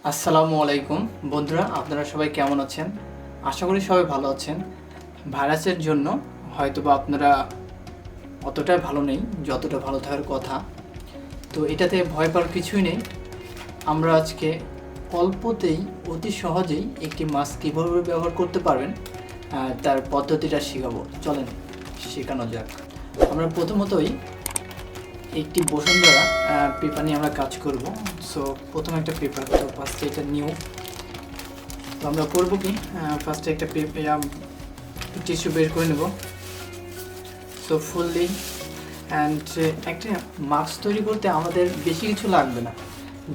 আসসালামু আলাইকুম বন্ধুরা, আপনারা সবাই কেমন আছেন? আশা করি সবাই ভালো আছেন। ভাইরাসের জন্য হয়তোবা আপনারা অতটাই ভালো নেই যতটা ভালো থাকার কথা। তো এটাতে ভয় পাওয়ার কিছুই নেই। আমরা আজকে অল্পতেই অতি সহজেই একটি মাস্ক কীভাবে ব্যবহার করতে পারবেন তার পদ্ধতিটা শেখাবো। চলেন শেখানো যাক। আমরা প্রথমতই একটি বসুন্ধরা পেপার নিয়ে আমরা কাজ করব। সো প্রথমে একটা পেপার, তো ফার্স্টে এটা নিউ। তো আমরা করবো কি, ফার্স্টে একটা টিস্যু বের করে নেব। সো ফুললি অ্যান্ড একটা মাস্ক তৈরি করতে আমাদের বেশি কিছু লাগবে না,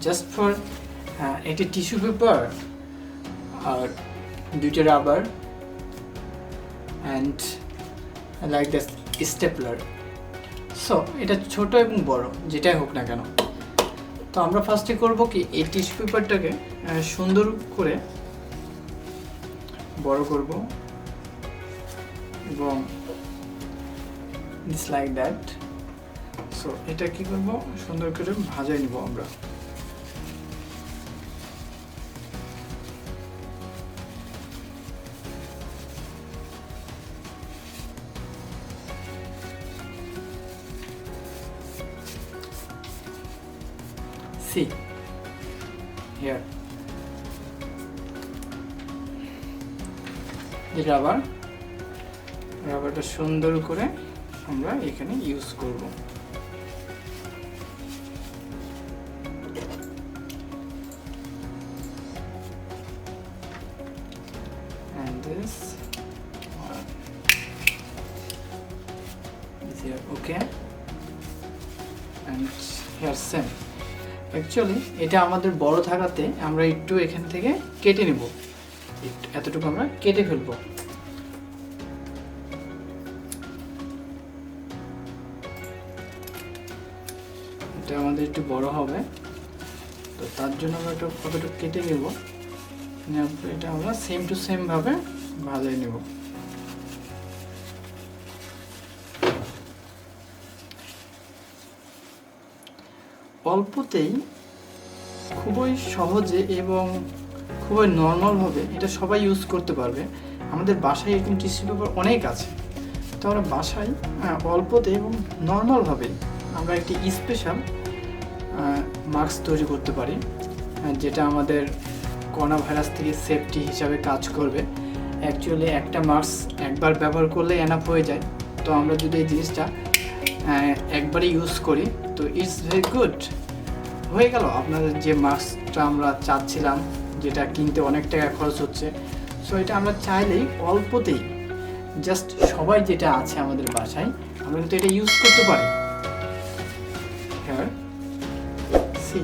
জাস্ট ফর একটি টিস্যু পেপার আর দুইটা rubber and like the stapler. So এটা ছোট এবং বড় যেটাই হোক না কেন। তো আমরা ফার্স্টে করব কি, এই টিস্যু পেপারটাকে সুন্দর করে বড় করব এবং দিস লাইক দ্যাট। সো এটা কি করব, সুন্দর করে ভাজাই নিব আমরা। See here এই রাবারটা সুন্দর করে আমরা এখানে ইউজ করব। and this one is here, okay, and here same. Actually এটা আমাদের বড় থাকাতে আমরা একটু এখান থেকে কেটে নেব, এতটুকু আমরা কেটে ফেলবো। এটা আমাদের একটু বড় হবে, তো তার জন্য আমরা একটু কতটুকু কেটে নেব। এটা আমরা সেম টু সেম ভাবে ভাজাই নেব। অল্পতেই খুবই সহজে এবং খুবই নর্মালভাবে এটা সবাই ইউজ করতে পারবে। আমাদের বাসায় এরকম টিস্যু পেপার অনেক আছে, তো আমরা বাসায় অল্পতে এবং নর্মালভাবে আমরা একটি স্পেশাল মাস্ক তৈরি করতে পারি, যেটা আমাদের করোনা ভাইরাস থেকে সেফটি হিসাবে কাজ করবে। অ্যাকচুয়ালি একটা মাস্ক একবার ব্যবহার করলে এনাফ হয়ে যায়। তো আমরা যদি এই জিনিসটা একবারই ইউজ করি তো ইটস ভেরি গুড। হয়ে গেল আপনাদের যে মাস্কটা আমরা চাচ্ছিলাম, যেটা কিনতে অনেক টাকা খরচ হচ্ছে। সো এটা আমরা চাইলেই অল্পতেই জাস্ট সবাই যেটা আছে আমাদের বাসায় আমরা কিন্তু এটা ইউজ করতে পারি। হ্যাঁ, সি